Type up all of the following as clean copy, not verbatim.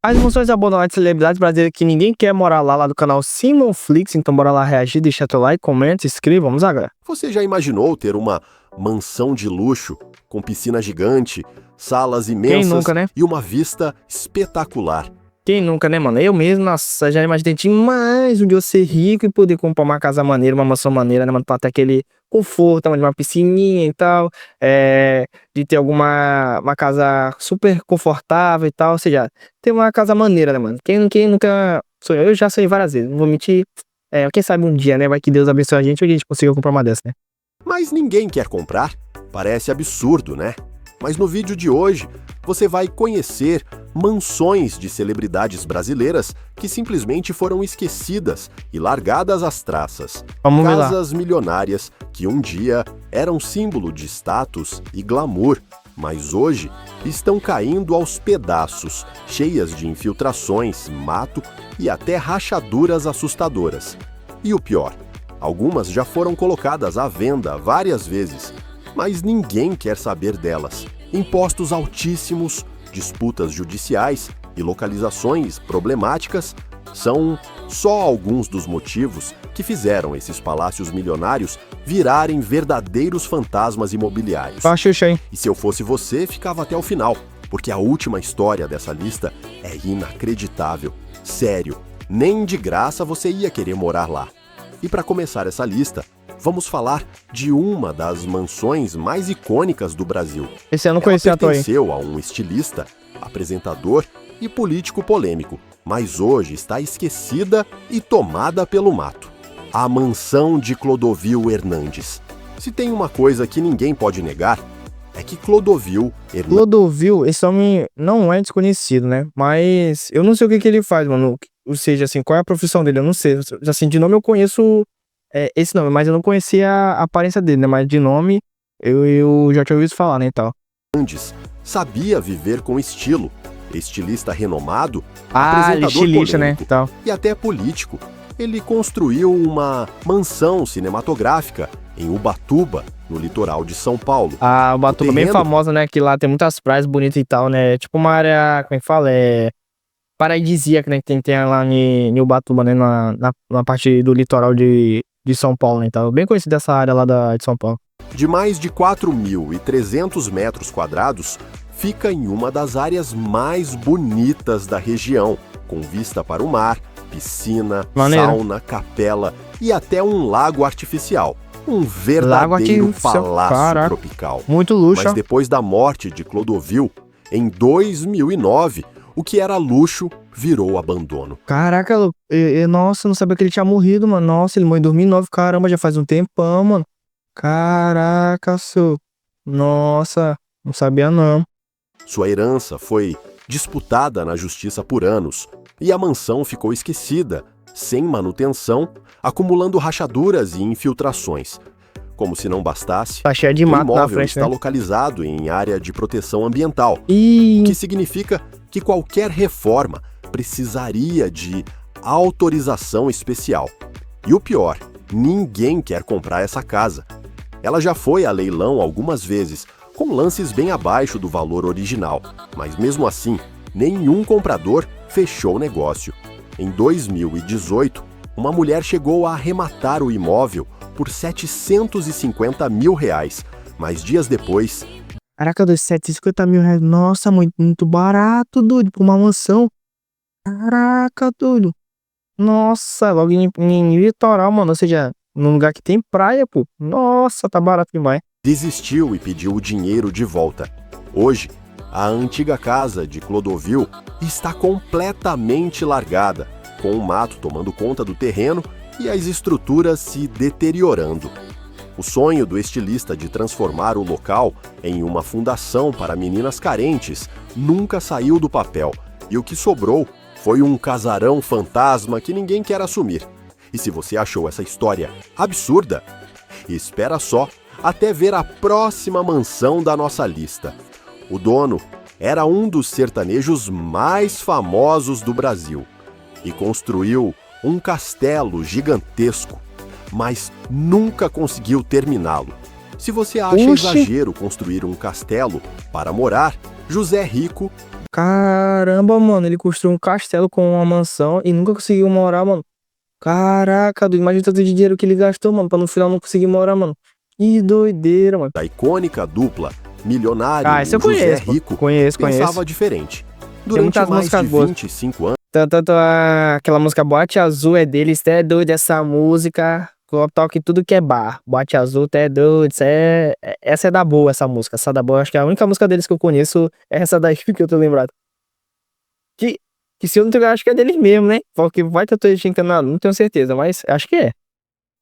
As mansões abandonadas de celebridades brasileiras que ninguém quer morar lá do canal Simonflix. Então bora lá reagir, deixa teu like, comenta, se inscreva, vamos agora. Você já imaginou ter uma mansão de luxo, com piscina gigante, salas imensas nunca, né? e uma vista espetacular? Quem nunca, né, mano? Eu mesmo, nossa, já imaginei demais um dia eu ser rico e poder comprar uma casa maneira, uma mansão maneira, né, mano? Pra ter aquele conforto, de uma piscininha e tal, de ter uma casa super confortável e tal, ou seja, ter uma casa maneira, né, mano? Quem nunca sonhou? Eu já sonhei várias vezes, não vou mentir. Quem sabe um dia, né, vai que Deus abençoe a gente e a gente consiga comprar uma dessa, né? Mas ninguém quer comprar? Parece absurdo, né? Mas no vídeo de hoje, você vai conhecer mansões de celebridades brasileiras que simplesmente foram esquecidas e largadas às traças. Vamos ver lá. Casas milionárias que um dia eram símbolo de status e glamour, mas hoje estão caindo aos pedaços, cheias de infiltrações, mato e até rachaduras assustadoras. E o pior, algumas já foram colocadas à venda várias vezes, mas ninguém quer saber delas. Impostos altíssimos, disputas judiciais e localizações problemáticas são só alguns dos motivos que fizeram esses palácios milionários virarem verdadeiros fantasmas imobiliários. E se eu fosse você, ficava até o final, porque a última história dessa lista é inacreditável. Sério, nem de graça você ia querer morar lá. E para começar essa lista, vamos falar de uma das mansões mais icônicas do Brasil. Esse eu não conhecia a torre. Ela pertenceu a um estilista, apresentador e político polêmico, mas hoje está esquecida e tomada pelo mato. A mansão de Clodovil Hernandes. Se tem uma coisa que ninguém pode negar, é que Clodovil Hernandes... Clodovil, esse homem não é desconhecido, né? Mas eu não sei o que ele faz, mano. Ou seja, assim, qual é a profissão dele? Eu não sei. Assim, de nome eu conheço esse nome, mas eu não conhecia a aparência dele, né? Mas de nome eu já tinha ouvido falar, né, e tal. Hernandes sabia viver com estilo. Estilista renomado, apresentador estilista, polêmico, né, tal. E até político. Ele construiu uma mansão cinematográfica em Ubatuba, no litoral de São Paulo. Ah, Ubatuba é bem famosa, né? Que lá tem muitas praias bonitas e tal, né? Tipo uma área, como é que fala? Paradisíaca, né? Que tem lá em Ubatuba, né? Na parte do litoral de São Paulo, né? Então, bem conhecida essa área lá de São Paulo. De mais de 4.300 metros quadrados, fica em uma das áreas mais bonitas da região, com vista para o mar, piscina, sauna, capela e até um lago artificial. Um verdadeiro palácio tropical. Muito luxo. Mas depois da morte de Clodovil, em 2009, o que era luxo virou abandono. Caraca, nossa, eu não sabia que ele tinha morrido, mano. Nossa, ele morreu em 2009, caramba, já faz um tempão, mano. Caraca, nossa, não sabia não. Sua herança foi disputada na justiça por anos e a mansão ficou esquecida, sem manutenção, acumulando rachaduras e infiltrações. Como se não bastasse, tá cheio de mato o imóvel na frente, está localizado em área de proteção ambiental, o que significa que qualquer reforma precisaria de autorização especial. E o pior, ninguém quer comprar essa casa. Ela já foi a leilão algumas vezes, com lances bem abaixo do valor original, mas mesmo assim, nenhum comprador fechou o negócio. Em 2018, uma mulher chegou a arrematar o imóvel por R$750 mil, mas dias depois... Caraca, R$750 mil, nossa, muito barato, doido, por uma mansão. Caraca, doido. Nossa, logo em litoral, mano, ou seja, num lugar que tem praia, pô. Nossa, tá barato demais. Desistiu e pediu o dinheiro de volta. Hoje, a antiga casa de Clodovil está completamente largada, com o mato tomando conta do terreno e as estruturas se deteriorando. O sonho do estilista de transformar o local em uma fundação para meninas carentes nunca saiu do papel, e o que sobrou foi um casarão fantasma que ninguém quer assumir. E se você achou essa história absurda, espera só até ver a próxima mansão da nossa lista. O dono era um dos sertanejos mais famosos do Brasil e construiu um castelo gigantesco, mas nunca conseguiu terminá-lo. Se você acha exagero construir um castelo para morar, José Rico Caramba, mano, ele construiu um castelo com uma mansão e nunca conseguiu morar, mano. Caraca, doido, imagina tanto de dinheiro que ele gastou, mano, pra no final não conseguir morar, mano. Que doideira, mano. Da icônica dupla milionário Esse eu José conheço, pô. Rico Conheço. pensava diferente. Durante muitas mais músicas de boas. 25 anos, Tanto aquela música Boate Azul é deles, é doido essa música. Toque tudo que é bar. Boate Azul, é doido. Essa é da boa, essa música. Essa da boa. Acho que a única música deles que eu conheço é essa daí que eu tô lembrado. Que se eu não tiver, acho que é deles mesmo, né? Porque vai ter gente encanado, não tenho certeza, mas acho que é.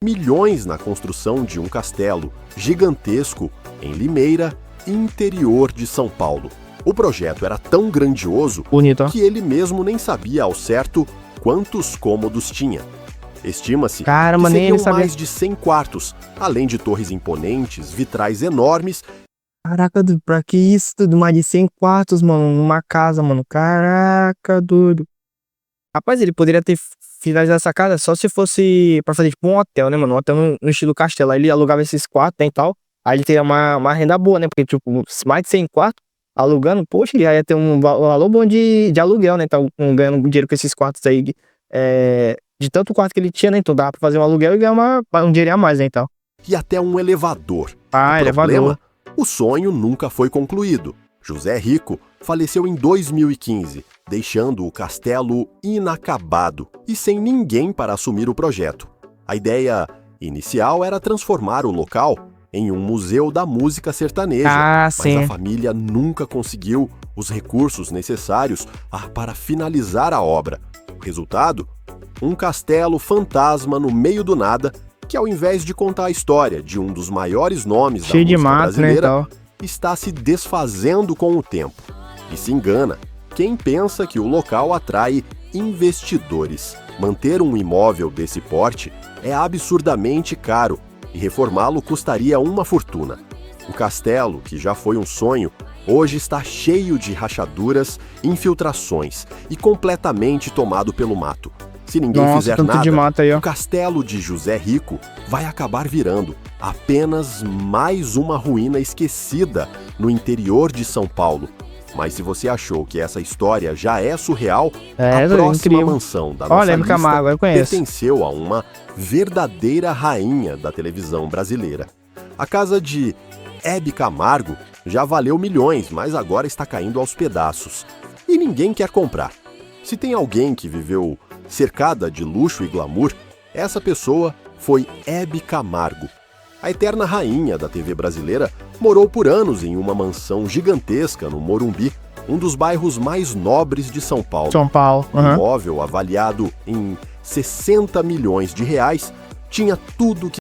milhões na construção de um castelo gigantesco em Limeira, interior de São Paulo. O projeto era tão grandioso Bonito, ó. que ele mesmo nem sabia ao certo quantos cômodos tinha. Estima-se que Caramba, nem seriam ele sabia. mais de 100 quartos, além de torres imponentes, vitrais enormes. Caraca, doido, pra que isso? Tudo mais de 100 quartos, mano, numa casa, mano. Caraca, doido. Rapaz, ele poderia ter finalizado essa casa só se fosse pra fazer tipo um hotel, né, mano? Um hotel no estilo castelo. Aí ele alugava esses quartos, né, e tal. Aí ele teria uma renda boa, né? Porque, tipo, mais de 100 quartos alugando, poxa, ele ia ter um valor bom de aluguel, né? Então, ganhando dinheiro com esses quartos aí. De tanto quarto que ele tinha, né? Então dava pra fazer um aluguel e ganhar um dinheiro a mais, né, então. E até um elevador. Ah, O elevador. problema, o sonho nunca foi concluído. José Rico faleceu em 2015, deixando o castelo inacabado e sem ninguém para assumir o projeto. A ideia inicial era transformar o local em um museu da música sertaneja, mas sim. a família nunca conseguiu os recursos necessários para finalizar a obra. Resultado? Um castelo fantasma no meio do nada, que ao invés de contar a história de um dos maiores nomes Cheio da de música mato, né, brasileira, então. está se desfazendo com o tempo. E se engana quem pensa que o local atrai investidores. Manter um imóvel desse porte é absurdamente caro e reformá-lo custaria uma fortuna. O castelo, que já foi um sonho, hoje está cheio de rachaduras, infiltrações e completamente tomado pelo mato. Se ninguém fizer tanto de nada, mato aí, ó. o castelo de José Rico vai acabar virando apenas mais uma ruína esquecida no interior de São Paulo. Mas se você achou que essa história já é surreal, a próxima incrível. mansão da Olha, nossa Hebe Camargo, eu lista conheço. pertenceu a uma verdadeira rainha da televisão brasileira. A casa de Hebe Camargo já valeu milhões, mas agora está caindo aos pedaços. E ninguém quer comprar. Se tem alguém que viveu cercada de luxo e glamour, essa pessoa foi Hebe Camargo. A eterna rainha da TV brasileira morou por anos em uma mansão gigantesca no Morumbi, um dos bairros mais nobres de São Paulo. São Paulo. Um imóvel avaliado em 60 milhões de reais, tinha tudo que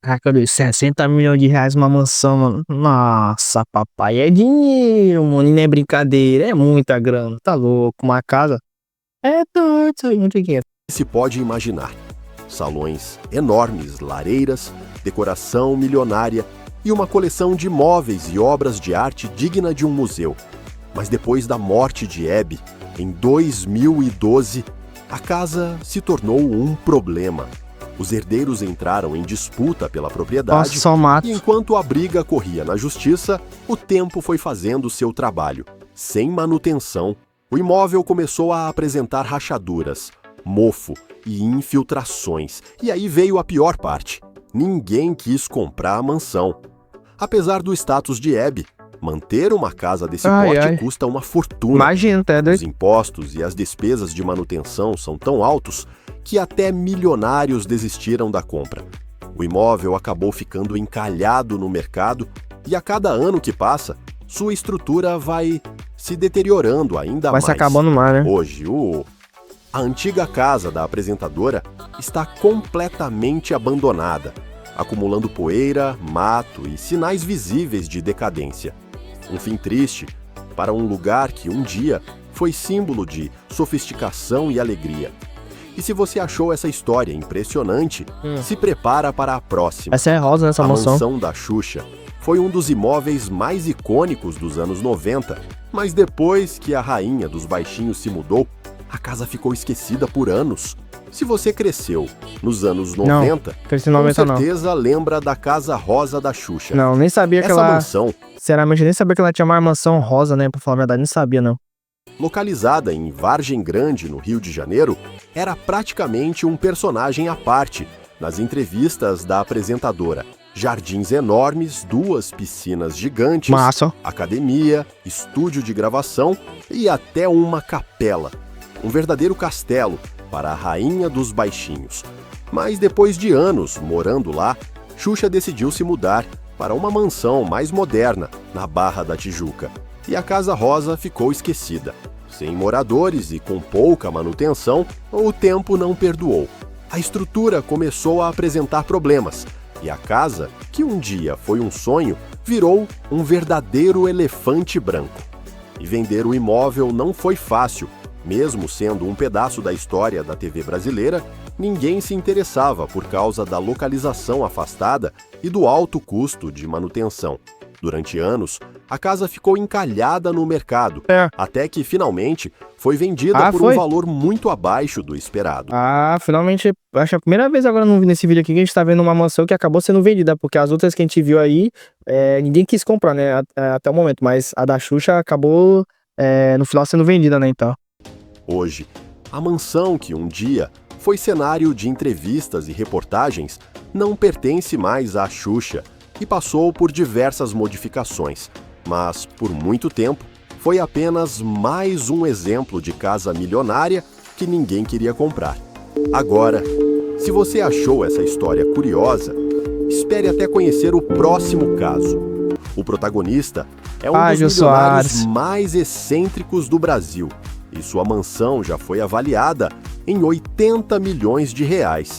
Caraca, 60 milhões de reais uma mansão, mano. Nossa, papai, é dinheiro, mano. E não é brincadeira, é muita grana. Tá louco, uma casa. É doido, isso aí, muito dinheiro. se pode imaginar. Salões enormes, lareiras, decoração milionária e uma coleção de móveis e obras de arte digna de um museu. Mas depois da morte de Hebe, em 2012, a casa se tornou um problema. Os herdeiros entraram em disputa pela propriedade. Nossa, só mato. E enquanto a briga corria na justiça, o tempo foi fazendo seu trabalho. Sem manutenção, o imóvel começou a apresentar rachaduras, mofo e infiltrações. E aí veio a pior parte. Ninguém quis comprar a mansão. Apesar do status de Hebe, manter uma casa desse porte custa uma fortuna. Imagina, tá doido? Os impostos e as despesas de manutenção são tão altos que até milionários desistiram da compra. O imóvel acabou ficando encalhado no mercado e a cada ano que passa, sua estrutura vai se deteriorando ainda mais. Vai se acabando mais, né? Hoje, a antiga casa da apresentadora está completamente abandonada, acumulando poeira, mato e sinais visíveis de decadência. Um fim triste para um lugar que um dia foi símbolo de sofisticação e alegria. E se você achou essa história impressionante, se prepara para a próxima. Essa é rosa nessa mansão. A mansão da Xuxa foi um dos imóveis mais icônicos dos anos 90, mas depois que a rainha dos baixinhos se mudou, a casa ficou esquecida por anos. Se você cresceu nos anos 90, cresci em 90 com certeza lembra da Casa Rosa da Xuxa. Não, nem sabia que essa ela... mansão... Sinceramente, nem sabia que ela tinha uma mansão rosa, né? Pra falar a verdade, nem sabia, não. localizada em Vargem Grande, no Rio de Janeiro, era praticamente um personagem à parte nas entrevistas da apresentadora. Jardins enormes, 2 piscinas gigantes, Massa. academia, estúdio de gravação e até uma capela. Um verdadeiro castelo para a rainha dos baixinhos. Mas depois de anos morando lá, Xuxa decidiu se mudar para uma mansão mais moderna, na Barra da Tijuca. E a Casa Rosa ficou esquecida. Sem moradores e com pouca manutenção, o tempo não perdoou. A estrutura começou a apresentar problemas, e a casa, que um dia foi um sonho, virou um verdadeiro elefante branco. E vender o imóvel não foi fácil. Mesmo sendo um pedaço da história da TV brasileira, ninguém se interessava por causa da localização afastada e do alto custo de manutenção. Durante anos, a casa ficou encalhada no mercado, até que finalmente foi vendida por um valor muito abaixo do esperado. Finalmente, acho que é a primeira vez agora nesse vídeo aqui que a gente tá vendo uma mansão que acabou sendo vendida, porque as outras que a gente viu aí, ninguém quis comprar, né, até o momento, mas a da Xuxa acabou, no final, sendo vendida, né, então. Hoje, a mansão que um dia foi cenário de entrevistas e reportagens não pertence mais à Xuxa e passou por diversas modificações, mas por muito tempo foi apenas mais um exemplo de casa milionária que ninguém queria comprar. Agora, se você achou essa história curiosa, espere até conhecer o próximo caso. O protagonista é um dos milionários mais excêntricos do Brasil. E sua mansão já foi avaliada em 80 milhões de reais.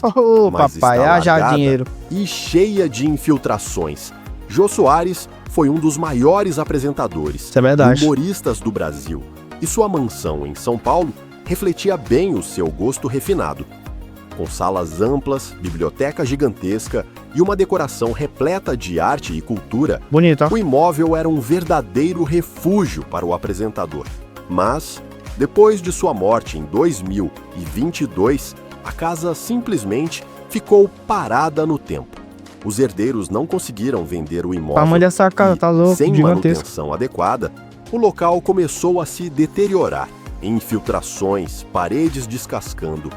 Mas papai, haja dinheiro. E cheia de infiltrações. Jô Soares foi um dos maiores apresentadores e humoristas do Brasil. E sua mansão em São Paulo refletia bem o seu gosto refinado. Com salas amplas, biblioteca gigantesca e uma decoração repleta de arte e cultura, o imóvel era um verdadeiro refúgio para o apresentador. Mas depois de sua morte em 2022, a casa simplesmente ficou parada no tempo. Os herdeiros não conseguiram vender o imóvel dessa casa, tá louco, sem manutenção adequada, o local começou a se deteriorar. Infiltrações, paredes descascando,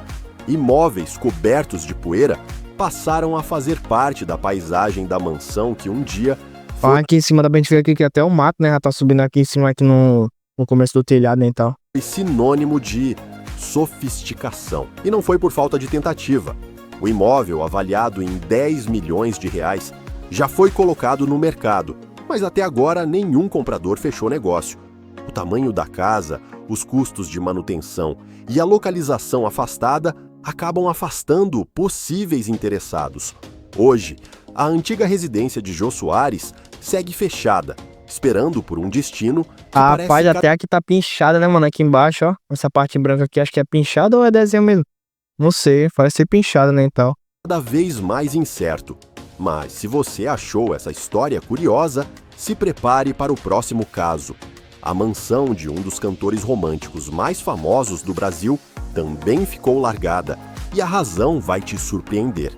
imóveis cobertos de poeira passaram a fazer parte da paisagem da mansão que um dia foi... Aqui em cima da gente vê aqui que até o mato, né, já tá subindo aqui em cima, aqui no começo do telhado, né, então. Sinônimo de sofisticação. E não foi por falta de tentativa. O imóvel, avaliado em 10 milhões de reais, já foi colocado no mercado, mas até agora nenhum comprador fechou negócio. O tamanho da casa, os custos de manutenção e a localização afastada acabam afastando possíveis interessados. Hoje, a antiga residência de Jô Soares segue fechada, esperando por um destino que parece... até aqui tá pinchada, né, mano? Aqui embaixo, ó. Essa parte branca aqui, acho que é pinchada ou é desenho mesmo? Não sei, parece ser pinchada, né, então. Cada vez mais incerto. Mas se você achou essa história curiosa, se prepare para o próximo caso. A mansão de um dos cantores românticos mais famosos do Brasil também ficou largada. E a razão vai te surpreender.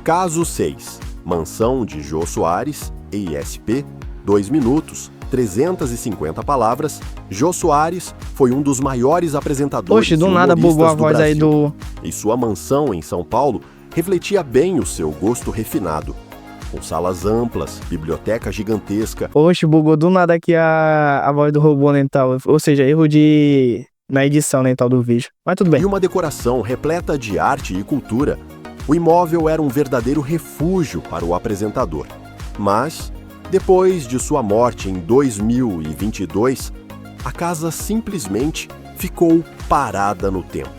Caso 6. Mansão de Jô Soares, ESP, 2 minutos, 350 palavras. Jô Soares foi um dos maiores apresentadores do nada bugou a voz aí do... E sua mansão em São Paulo refletia bem o seu gosto refinado. Com salas amplas, biblioteca gigantesca... bugou do nada aqui a voz do robô, né, tal. Ou seja, erro na edição, né, tal, do vídeo. Mas tudo bem. E uma decoração repleta de arte e cultura. O imóvel era um verdadeiro refúgio para o apresentador. Mas... depois de sua morte em 2022, a casa simplesmente ficou parada no tempo.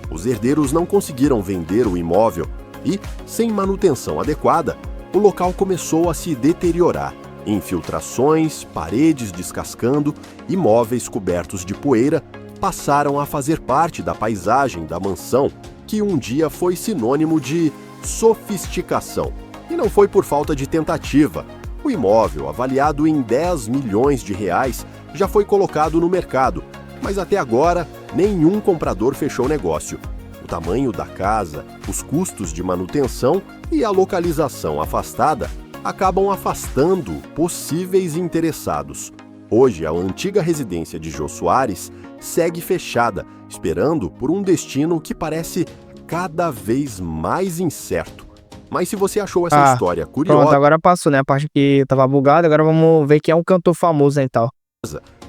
Os herdeiros não conseguiram vender o imóvel e, sem manutenção adequada, o local começou a se deteriorar. Infiltrações, paredes descascando e móveis cobertos de poeira passaram a fazer parte da paisagem da mansão, que um dia foi sinônimo de sofisticação. E não foi por falta de tentativa. O imóvel, avaliado em 10 milhões de reais, já foi colocado no mercado, mas até agora nenhum comprador fechou negócio. O tamanho da casa, os custos de manutenção e a localização afastada acabam afastando possíveis interessados. Hoje, a antiga residência de Jô Soares segue fechada, esperando por um destino que parece cada vez mais incerto. Mas se você achou essa história curiosa... Pronto, agora passou, né? A parte que tava bugada, agora vamos ver quem é um cantor famoso, né, e tal.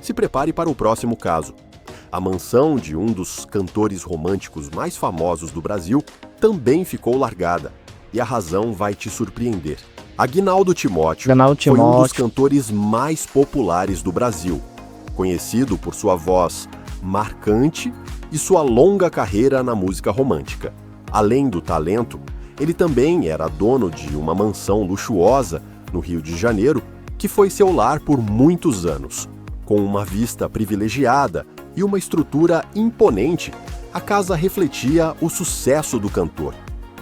Se prepare para o próximo caso. A mansão de um dos cantores românticos mais famosos do Brasil também ficou largada. E a razão vai te surpreender. Aguinaldo Timóteo foi um dos cantores mais populares do Brasil, conhecido por sua voz marcante e sua longa carreira na música romântica. Além do talento, ele também era dono de uma mansão luxuosa no Rio de Janeiro, que foi seu lar por muitos anos. Com uma vista privilegiada e uma estrutura imponente, a casa refletia o sucesso do cantor.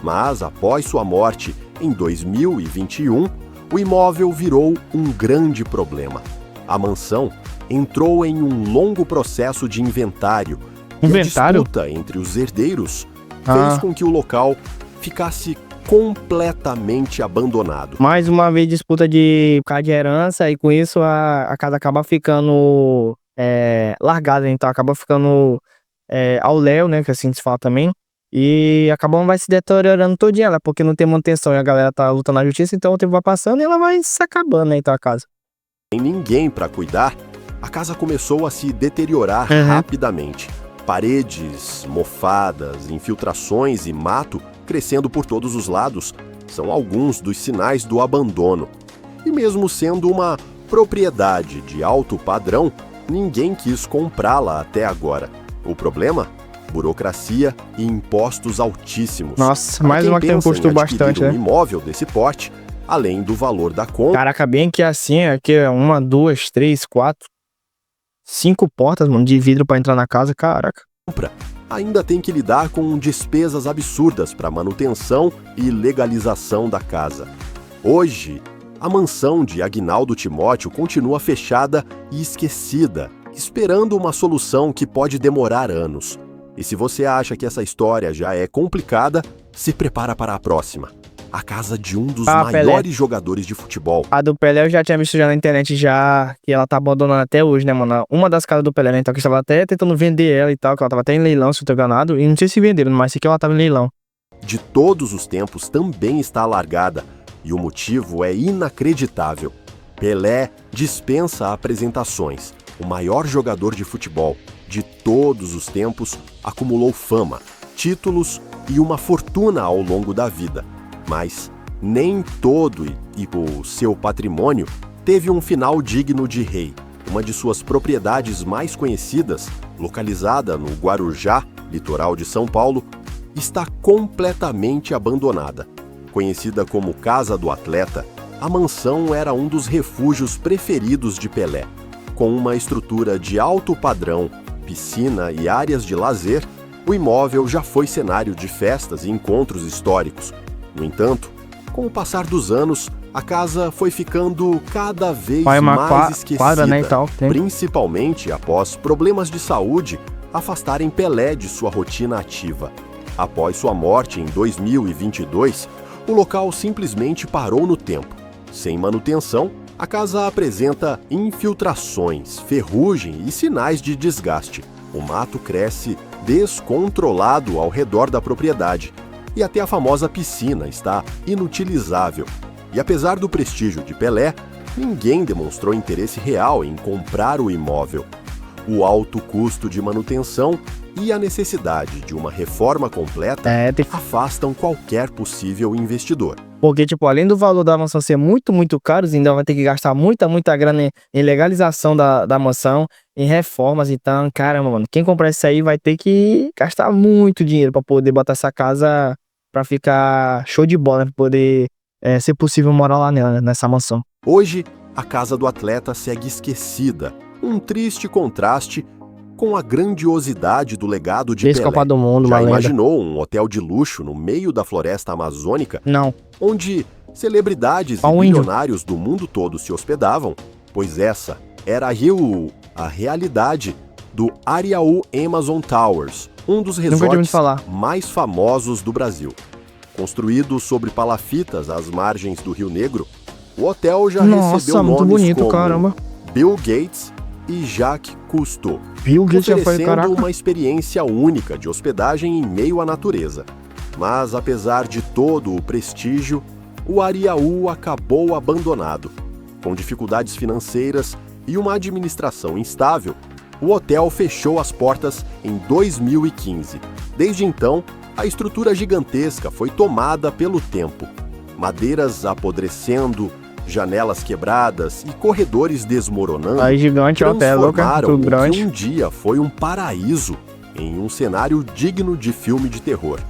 Mas, após sua morte, em 2021, o imóvel virou um grande problema. A mansão entrou em um longo processo de inventário. E a disputa entre os herdeiros fez com que o local ficasse completamente abandonado. Mais uma vez disputa por causa de herança, e com isso a casa acaba ficando largada, então acaba ficando ao léu, né, que assim se fala também. E acabou vai se deteriorando todinha ela, porque não tem manutenção e a galera tá lutando na justiça, então o tempo vai passando e ela vai se acabando, né, então a casa. Sem ninguém para cuidar, a casa começou a se deteriorar rapidamente. Paredes mofadas, infiltrações e mato crescendo por todos os lados são alguns dos sinais do abandono. E mesmo sendo uma propriedade de alto padrão, ninguém quis comprá-la até agora. O problema? Burocracia e impostos altíssimos. Nossa, mais uma que tem um custo bastante, né? Um imóvel desse porte, além do valor da compra. Caraca, bem que assim, aqui é 1, 2, 3, 4, 5 portas, mano, de vidro pra entrar na casa, caraca. Ainda tem que lidar com despesas absurdas para manutenção e legalização da casa. Hoje, a mansão de Aguinaldo Timóteo continua fechada e esquecida, esperando uma solução que pode demorar anos. E se você acha que essa história já é complicada, se prepara para a próxima. A casa de um dos maiores jogadores de futebol. A do Pelé eu já tinha visto já na internet já, que ela tá abandonada até hoje, né, mano? Uma das casas do Pelé, né? Então que estava até tentando vender ela e tal, que ela tava até em leilão, se eu tô enganado. E não sei se venderam, mas sei que ela tava em leilão. De todos os tempos também está largada. E o motivo é inacreditável. Pelé dispensa apresentações. O maior jogador de futebol de todos os tempos acumulou fama, títulos e uma fortuna ao longo da vida. Mas nem todo o seu patrimônio teve um final digno de rei. Uma de suas propriedades mais conhecidas, localizada no Guarujá, litoral de São Paulo, está completamente abandonada. Conhecida como Casa do Atleta, a mansão era um dos refúgios preferidos de Pelé. Com uma estrutura de alto padrão, piscina e áreas de lazer, o imóvel já foi cenário de festas e encontros históricos. No entanto, com o passar dos anos, a casa foi ficando cada vez mais esquecida, né, principalmente após problemas de saúde afastarem Pelé de sua rotina ativa. Após sua morte em 2022, o local simplesmente parou no tempo. Sem manutenção, a casa apresenta infiltrações, ferrugem e sinais de desgaste. O mato cresce descontrolado ao redor da propriedade. E até a famosa piscina está inutilizável. E apesar do prestígio de Pelé, ninguém demonstrou interesse real em comprar o imóvel. O alto custo de manutenção e a necessidade de uma reforma completa afastam qualquer possível investidor. Porque, tipo, além do valor da mansão ser muito, muito caro, ainda vai ter que gastar muita grana em legalização da mansão, em reformas. Então, caramba, mano, quem comprar isso aí vai ter que gastar muito dinheiro pra poder botar essa casa pra ficar show de bola, né? Pra poder ser possível morar lá nela, nessa mansão. Hoje, a casa do atleta segue esquecida. Um triste contraste com a grandiosidade do legado de Pelé. Copa do Mundo, já imaginou um hotel de luxo no meio da floresta amazônica? Não. Onde celebridades e bilionários do mundo todo se hospedavam? Pois essa era a realidade do Ariaú Amazon Towers, um dos resorts mais famosos do Brasil. Construído sobre palafitas às margens do Rio Negro, o hotel já recebeu nomes como Bill Gates e Jacques Cousteau, Bill Gates já foi, oferecendo caraca. uma experiência única de hospedagem em meio à natureza. Mas apesar de todo o prestígio, o Ariaú acabou abandonado. Com dificuldades financeiras e uma administração instável, o hotel fechou as portas em 2015. Desde então, a estrutura gigantesca foi tomada pelo tempo. Madeiras apodrecendo, janelas quebradas e corredores desmoronando Aí gigante, ó, até louca, transformaram tudo o que grande. um dia foi um paraíso em um cenário digno de filme de terror.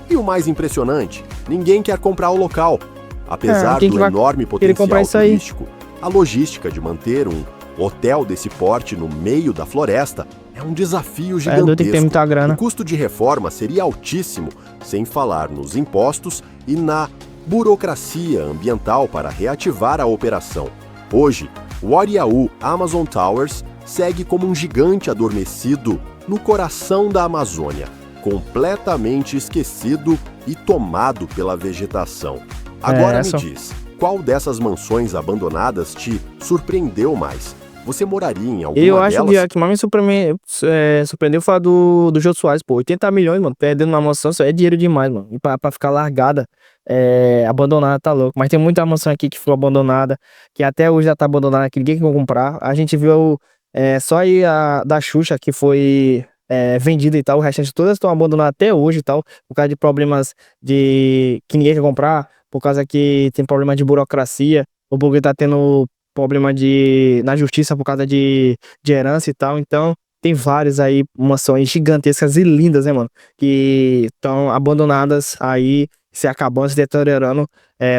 E o mais impressionante, ninguém quer comprar o local. Apesar quem do que vai enorme querer comprar potencial isso aí? turístico, a logística de manter um hotel desse porte no meio da floresta é um desafio É doido, tem que ter gigantesco. muita grana. O custo de reforma seria altíssimo, sem falar nos impostos e na burocracia ambiental para reativar a operação. Hoje, o Ariaú Amazon Towers segue como um gigante adormecido no coração da Amazônia, completamente esquecido e tomado pela vegetação. Agora me diz, qual dessas mansões abandonadas te surpreendeu mais? Você moraria em alguma Eu acho delas? que mais me surpreendeu foi a do Jô Soares, pô. 80 milhões, mano, perdendo uma mansão, isso é dinheiro demais, mano. E pra ficar largada, abandonada, tá louco. Mas tem muita mansão aqui que ficou abandonada, que até hoje já tá abandonada, que ninguém quer comprar. A gente viu só aí a da Xuxa, que foi vendida e tal. O restante todas estão abandonadas até hoje e tal, por causa de problemas que ninguém quer comprar, por causa que tem problema de burocracia, o porque tá tendo problema na justiça por causa de herança e tal. Então, tem várias aí mansões gigantescas e lindas, né, mano? Que estão abandonadas aí, se acabando, se deteriorando,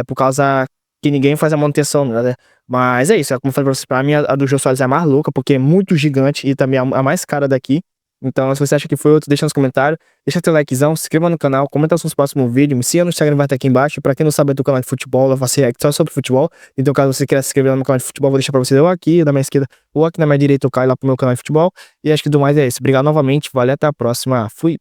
por causa que ninguém faz a manutenção, né? Mas é isso, como eu falei pra você, pra mim a do Jô Soares é a mais louca, porque é muito gigante e também a mais cara daqui. Então, se você acha que foi outro, deixa nos comentários. Deixa teu likezão, se inscreva no canal, comenta os próximos vídeos, me siga no Instagram, vai estar aqui embaixo. Pra quem não sabe, é do canal de futebol, eu faço react só sobre futebol. Então, caso você queira se inscrever no meu canal de futebol, vou deixar pra vocês ou aqui, da minha esquerda, ou aqui na minha direita, ou cai lá pro meu canal de futebol. E acho que do mais é isso. Obrigado novamente, valeu, até a próxima. Fui!